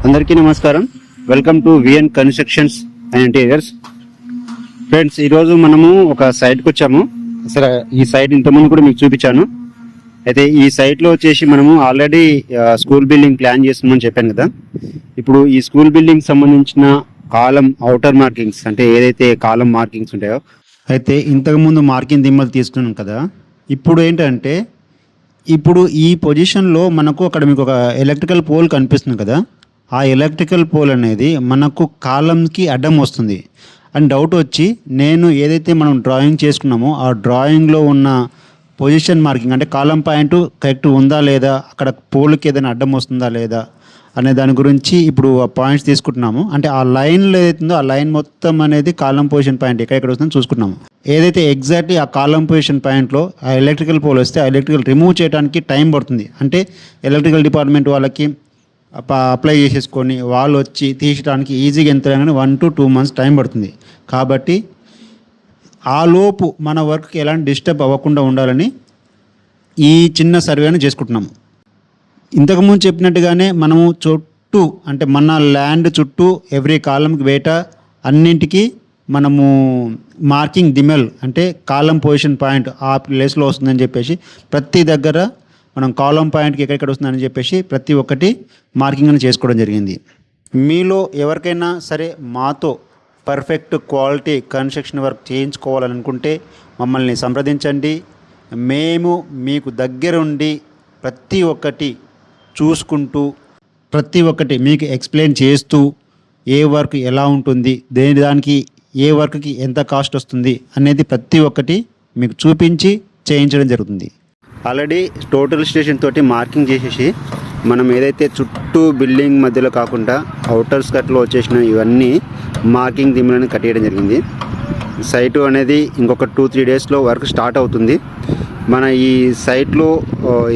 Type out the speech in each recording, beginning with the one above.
అందరికీ నమస్కారం. Welcome to VN constructions and interiors. Friends, ఈరోజు మనము ఒక సైట్కి వచ్చాము. అసలు ఈ సైట్ ఇంతకుముందు కూడా మీకు చూపించాను. అయితే ఈ సైట్లో వచ్చేసి మనము ఆల్రెడీ స్కూల్ బిల్డింగ్ ప్లాన్ చేస్తున్నామని చెప్పాను కదా. ఇప్పుడు ఈ స్కూల్ బిల్డింగ్ సంబంధించిన కాలం అవుటర్ మార్కింగ్స్, అంటే ఏదైతే కాలం మార్కింగ్స్ ఉంటాయో, అయితే ఇంతకుముందు మార్కింగ్ దిమ్మలు తీసుకున్నాం కదా. ఇప్పుడు ఏంటంటే, ఇప్పుడు ఈ పొజిషన్లో మనకు అక్కడ మీకు ఒక ఎలక్ట్రికల్ పోల్ కనిపిస్తుంది కదా. ఆ ఎలక్ట్రికల్ పోల్ అనేది మనకు కాలంకి అడ్డం వస్తుంది అని డౌట్ వచ్చి, నేను ఏదైతే మనం డ్రాయింగ్ చేసుకున్నామో ఆ డ్రాయింగ్లో ఉన్న పొజిషన్ మార్కింగ్, అంటే కాలం పాయింట్ కరెక్ట్ ఉందా లేదా, అక్కడ పోల్కి ఏదైనా అడ్డం వస్తుందా లేదా అనే దాని గురించి ఇప్పుడు ఆ పాయింట్స్ తీసుకుంటున్నాము. అంటే ఆ లైన్లో ఏదైతుందో ఆ లైన్ మొత్తం అనేది కాలం పొజిషన్ పాయింట్ ఎక్కడెక్కడ వస్తుందో చూసుకుంటున్నాము. ఏదైతే ఎగ్జాక్ట్లీ ఆ కాలం పొజిషన్ పాయింట్లో ఆ ఎలక్ట్రికల్ పోల్ వస్తే ఆ ఎలక్ట్రికల్ రిమూవ్ చేయడానికి టైం పడుతుంది. అంటే ఎలక్ట్రికల్ డిపార్ట్మెంట్ వాళ్ళకి అప్లై చేసేసుకొని వాళ్ళు వచ్చి తీసడానికి ఈజీగా ఎంత 1 to 2 months టైం పడుతుంది. కాబట్టి ఆ లోపు మన వర్క్కి ఎలాంటి డిస్టర్బ్ అవ్వకుండా ఉండాలని ఈ చిన్న సర్వేను చేసుకుంటున్నాము. ఇంతకుముందు చెప్పినట్టుగానే మనము చుట్టూ, అంటే మన ల్యాండ్ చుట్టూ ఎవ్రీ కాలంకి బయట అన్నింటికి మనము మార్కింగ్ దిమెల్, అంటే కాలం పొజిషన్ పాయింట్ ఆ ప్లేస్లో వస్తుందని చెప్పేసి ప్రతి దగ్గర మనం కాలం పాయింట్కి ఎక్కడెక్కడ వస్తుందని చెప్పేసి ప్రతి ఒక్కటి మార్కింగ్ అని చేసుకోవడం జరిగింది. మీలో ఎవరికైనా సరే మాతో పర్ఫెక్ట్ క్వాలిటీ కన్స్ట్రక్షన్ వర్క్ చేయించుకోవాలనుకుంటే మమ్మల్ని సంప్రదించండి. మేము మీకు దగ్గరుండి ప్రతి ఒక్కటి చూసుకుంటూ, ప్రతి ఒక్కటి మీకు ఎక్స్ప్లెయిన్ చేస్తూ, ఏ వర్క్ ఎలా ఉంటుంది, దానికి ఏ వర్క్కి ఎంత కాస్ట్ వస్తుంది అనేది ప్రతి ఒక్కటి మీకు చూపించి చేయించడం జరుగుతుంది. ఆల్రెడీ టోటల్ స్టేషన్ తోటి మార్కింగ్ చేసేసి మనం ఏదైతే చుట్టూ బిల్డింగ్ మధ్యలో కాకుండా అవుటర్ స్కర్ట్లో వచ్చేసిన ఇవన్నీ మార్కింగ్ దిమ్మలను కట్టేయడం జరిగింది. సైటు అనేది ఇంకొక 2-3 డేస్లో వర్క్ స్టార్ట్ అవుతుంది. మన ఈ సైట్లో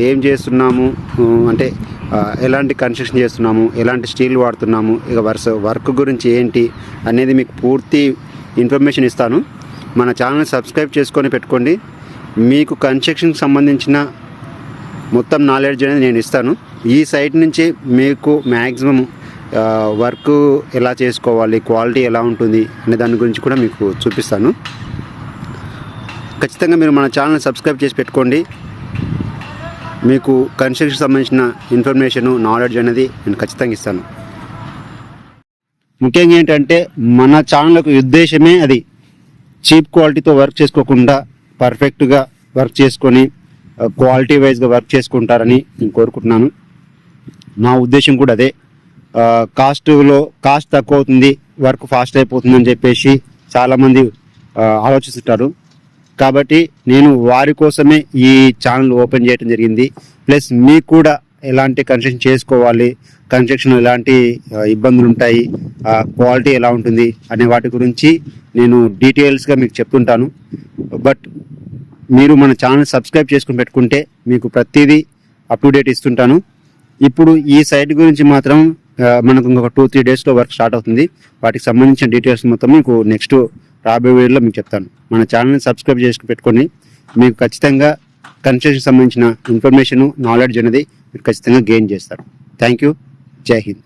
ఏం చేస్తున్నాము, అంటే ఎలాంటి కన్స్ట్రక్షన్ చేస్తున్నాము, ఎలాంటి స్టీల్ వాడుతున్నాము, ఇక వర్క్ గురించి ఏంటి అనేది మీకు పూర్తి ఇన్ఫర్మేషన్ ఇస్తాను. మన ఛానల్ సబ్స్క్రైబ్ చేసుకొని పెట్టుకోండి. మీకు కన్స్ట్రక్షన్కి సంబంధించిన మొత్తం నాలెడ్జ్ అనేది నేను ఇస్తాను. ఈ సైట్ నుంచి మీకు మ్యాక్సిమం వర్క్ ఎలా చేసుకోవాలి, క్వాలిటీ ఎలా ఉంటుంది అనే దాని గురించి కూడా మీకు చూపిస్తాను. ఖచ్చితంగా మీరు మన ఛానల్ సబ్స్క్రైబ్ చేసి పెట్టుకోండి. మీకు కన్స్ట్రక్షన్ సంబంధించిన ఇన్ఫర్మేషను, నాలెడ్జ్ అనేది నేను ఖచ్చితంగా ఇస్తాను. ముఖ్యంగా ఏంటంటే, మన ఛానల్కు ఉద్దేశమే అది చీప్ క్వాలిటీతో వర్క్ చేసుకోకుండా పర్ఫెక్ట్గా వర్క్ చేసుకొని క్వాలిటీ వైజ్గా వర్క్ చేసుకుంటారని నేను కోరుకుంటున్నాను. నా ఉద్దేశం కూడా అదే. కాస్ట్ తక్కువ అవుతుంది, వర్క్ ఫాస్ట్ అయిపోతుందని చెప్పేసి చాలామంది ఆలోచిస్తుంటారు. కాబట్టి నేను వారి కోసమే ఈ ఛానల్ ఓపెన్ చేయడం జరిగింది. ప్లస్ మీకు కూడా ఎలాంటి కన్స్ట్రక్షన్ చేసుకోవాలి, కన్స్ట్రక్షన్ ఎలాంటి ఇబ్బందులు ఉంటాయి, క్వాలిటీ ఎలా ఉంటుంది అనే వాటి గురించి నేను డీటెయిల్స్గా మీకు చెప్తుంటాను. బట్ మీరు మన ఛానల్ సబ్స్క్రైబ్ చేసుకుని పెట్టుకుంటే మీకు ప్రతిదీ అప్ టు డేట్ ఇస్తుంటాను. ఇప్పుడు ఈ సైట్ గురించి మాత్రం మనకు ఇంకొక 2-3 డేస్లో వర్క్ స్టార్ట్ అవుతుంది. వాటికి సంబంధించిన డీటెయిల్స్ మొత్తం మీకు నెక్స్ట్ రాబోయే వీడియోలో మీకు చెప్తాను. మన ఛానల్ని సబ్స్క్రైబ్ చేసుకుని పెట్టుకొని మీకు ఖచ్చితంగా కన్స్ట్రక్షన్ సంబంధించిన ఇన్ఫర్మేషన్, నాలెడ్జ్ అనేది మీరు ఖచ్చితంగా గెయిన్ చేస్తారు. Thank you. జై హింద్.